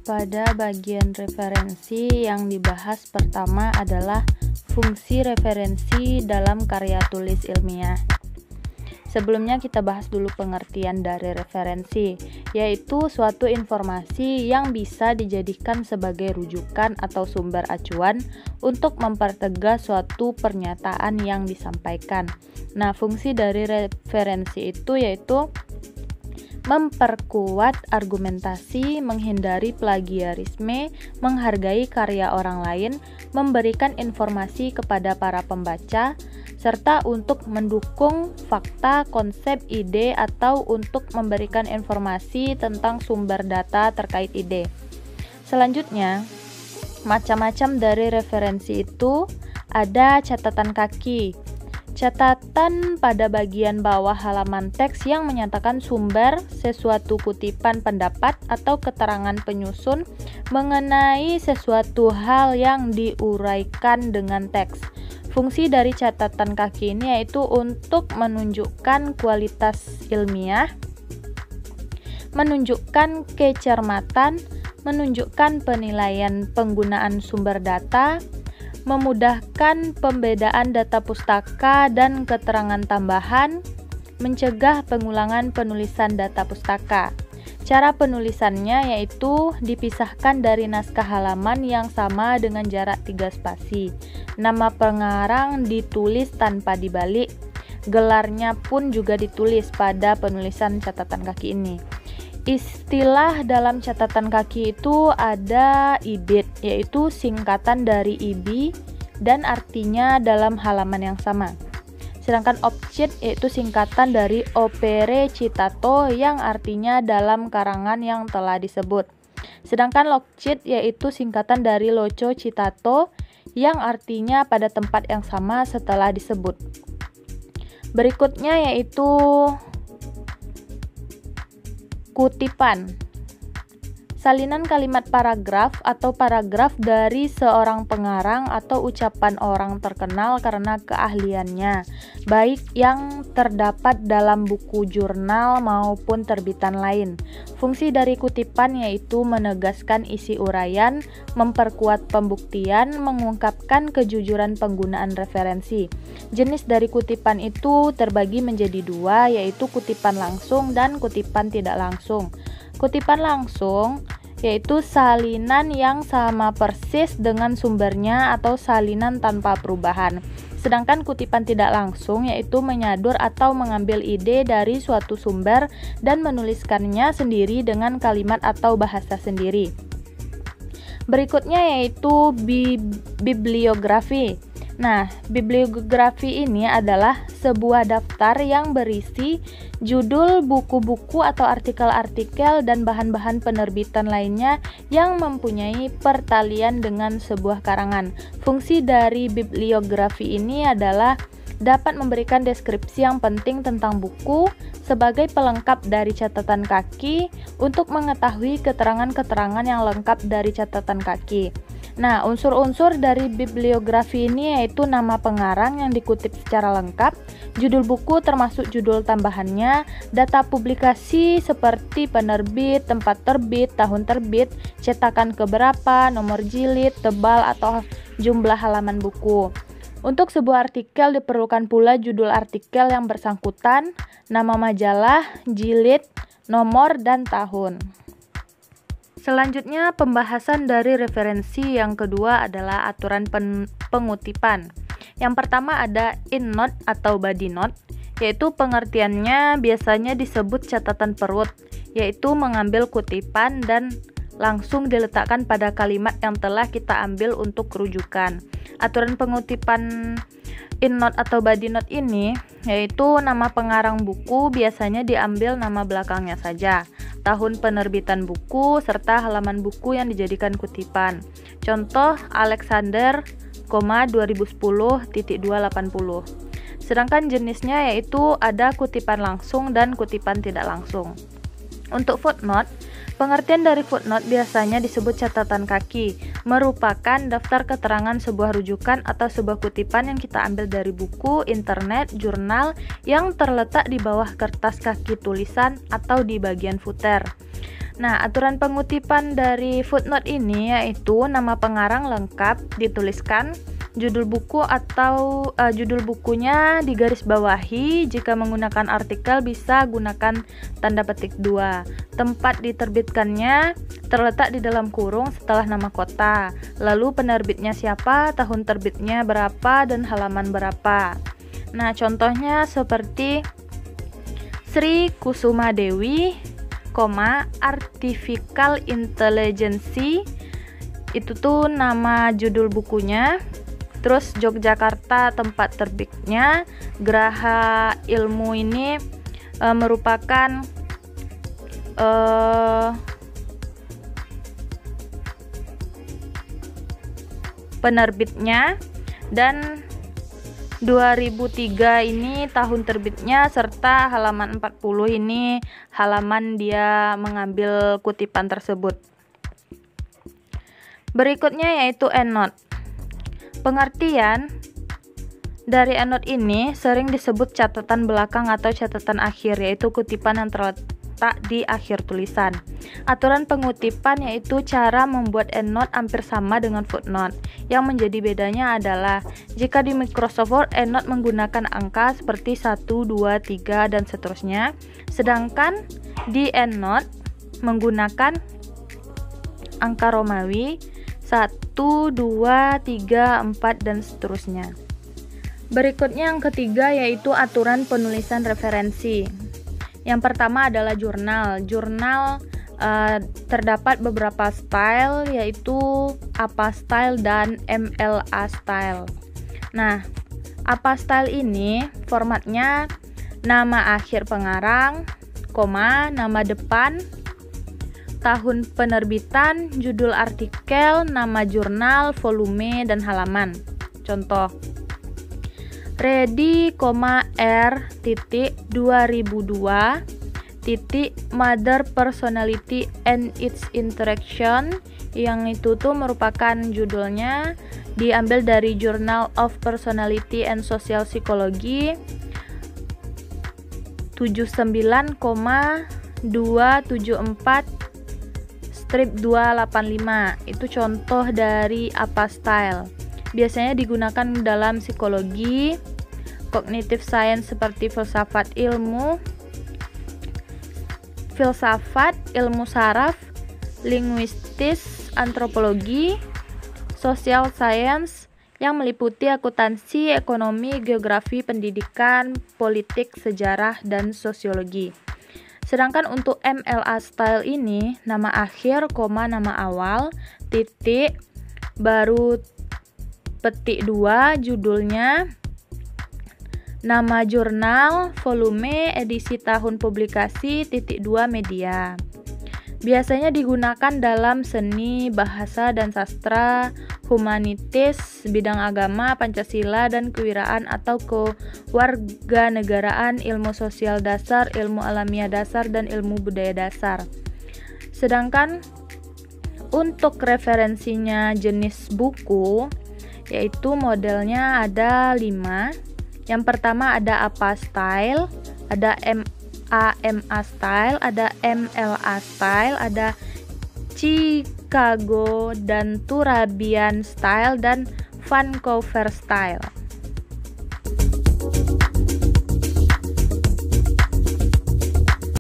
Pada bagian referensi yang dibahas pertama adalah fungsi referensi dalam karya tulis ilmiah. Sebelumnya kita bahas dulu pengertian dari referensi, yaitu suatu informasi yang bisa dijadikan sebagai rujukan atau sumber acuan untuk mempertegas suatu pernyataan yang disampaikan. Nah, fungsi dari referensi itu yaitu memperkuat argumentasi, menghindari plagiarisme, menghargai karya orang lain, memberikan informasi kepada para pembaca, serta untuk mendukung fakta, konsep, ide, atau untuk memberikan informasi tentang sumber data terkait ide. Selanjutnya, macam-macam dari referensi itu ada catatan kaki. Catatan pada bagian bawah halaman teks yang menyatakan sumber sesuatu kutipan pendapat atau keterangan penyusun mengenai sesuatu hal yang diuraikan dengan teks. Fungsi dari catatan kaki ini yaitu untuk menunjukkan kualitas ilmiah, menunjukkan kecermatan, menunjukkan penilaian penggunaan sumber data, memudahkan pembedaan data pustaka dan keterangan tambahan, mencegah pengulangan penulisan data pustaka. Cara penulisannya yaitu dipisahkan dari naskah halaman yang sama dengan jarak 3 spasi. Nama pengarang ditulis tanpa dibalik. Gelarnya pun juga ditulis pada penulisan catatan kaki ini. Istilah dalam catatan kaki itu ada IBIT, yaitu singkatan dari IBI dan artinya dalam halaman yang sama. Sedangkan OPCIT yaitu singkatan dari Opere Citato yang artinya dalam karangan yang telah disebut. Sedangkan LOCIT yaitu singkatan dari Loco Citato yang artinya pada tempat yang sama setelah disebut. Berikutnya yaitu kutipan. Salinan kalimat paragraf atau paragraf dari seorang pengarang atau ucapan orang terkenal karena keahliannya, baik yang terdapat dalam buku jurnal maupun terbitan lain. Fungsi dari kutipan yaitu menegaskan isi uraian, memperkuat pembuktian, mengungkapkan kejujuran penggunaan referensi. Jenis dari kutipan itu terbagi menjadi dua, yaitu kutipan langsung dan kutipan tidak langsung. Kutipan langsung yaitu salinan yang sama persis dengan sumbernya atau salinan tanpa perubahan. Sedangkan kutipan tidak langsung yaitu menyadur atau mengambil ide dari suatu sumber dan menuliskannya sendiri dengan kalimat atau bahasa sendiri. Berikutnya yaitu bibliografi. Nah, bibliografi ini adalah sebuah daftar yang berisi judul buku-buku atau artikel-artikel dan bahan-bahan penerbitan lainnya yang mempunyai pertalian dengan sebuah karangan. Fungsi dari bibliografi ini adalah dapat memberikan deskripsi yang penting tentang buku sebagai pelengkap dari catatan kaki untuk mengetahui keterangan-keterangan yang lengkap dari catatan kaki. Nah, unsur-unsur dari bibliografi ini yaitu nama pengarang yang dikutip secara lengkap, judul buku termasuk judul tambahannya, data publikasi seperti penerbit, tempat terbit, tahun terbit, cetakan keberapa, nomor jilid, tebal atau jumlah halaman buku. Untuk sebuah artikel diperlukan pula judul artikel yang bersangkutan, nama majalah, jilid, nomor, dan tahun. Selanjutnya, pembahasan dari referensi yang kedua adalah aturan pengutipan. Yang pertama ada EndNote atau body note, yaitu pengertiannya biasanya disebut catatan perut, yaitu mengambil kutipan dan langsung diletakkan pada kalimat yang telah kita ambil untuk rujukan. Aturan pengutipan EndNote atau body note ini yaitu nama pengarang buku biasanya diambil nama belakangnya saja, tahun penerbitan buku, serta halaman buku yang dijadikan kutipan. Contoh Alexander, 2010.280. Sedangkan jenisnya yaitu ada kutipan langsung dan kutipan tidak langsung. Untuk footnote, pengertian dari footnote biasanya disebut catatan kaki, merupakan daftar keterangan sebuah rujukan atau sebuah kutipan yang kita ambil dari buku, internet, jurnal yang terletak di bawah kertas kaki tulisan atau di bagian footer. Nah, aturan pengutipan dari footnote ini yaitu nama pengarang lengkap dituliskan, judul buku atau judul bukunya digarisbawahi, jika menggunakan artikel bisa gunakan tanda petik 2. Tempat diterbitkannya terletak di dalam kurung setelah nama kota. Lalu penerbitnya siapa, tahun terbitnya berapa, dan halaman berapa. Nah, contohnya seperti Sri Kusuma Dewi, Artificial Intelligence, itu tuh nama judul bukunya. Terus Yogyakarta tempat terbitnya. Geraha Ilmu ini merupakan penerbitnya, dan 2003 ini tahun terbitnya, serta halaman 40 ini halaman dia mengambil kutipan tersebut. Berikutnya yaitu endnote. Pengertian dari endnote ini sering disebut catatan belakang atau catatan akhir, yaitu kutipan yang terletak di akhir tulisan. Aturan pengutipan yaitu cara membuat endnote hampir sama dengan footnote. Yang menjadi bedanya adalah jika di Microsoft Word endnote menggunakan angka seperti 1, 2, 3 dan seterusnya, sedangkan di endnote menggunakan angka Romawi 1, 2, 3, 4 dan seterusnya. Berikutnya yang ketiga yaitu aturan penulisan referensi. Yang pertama adalah jurnal. Jurnal terdapat beberapa style, yaitu APA style dan MLA style. Nah, APA style ini formatnya nama akhir pengarang, nama depan, tahun penerbitan, judul artikel, nama jurnal, volume, dan halaman. Contoh, Ready, R, 2002, Mother Personality and its Interaction, yang itu tuh merupakan judulnya diambil dari Journal of Personality and Social Psychology 79,274 strip 285. Itu contoh dari APA style. Biasanya digunakan dalam psikologi, cognitive science seperti filsafat, ilmu saraf, linguistis, antropologi, social science yang meliputi akuntansi, ekonomi, geografi, pendidikan, politik, sejarah, dan sosiologi. Sedangkan untuk MLA style ini, nama akhir, nama awal, titik, baru petik 2, judulnya, nama jurnal, volume, edisi tahun publikasi, titik 2, media. Biasanya digunakan dalam seni, bahasa dan sastra, humanitis, bidang agama, Pancasila dan kewirausahaan atau kewarganegaraan, ilmu sosial dasar, ilmu alamiah dasar, dan ilmu budaya dasar. Sedangkan untuk referensinya jenis buku, yaitu modelnya ada 5. Yang pertama ada APA style, ada MA style, ada MLA style, ada Chicago dan Turabian style, dan Vancouver style.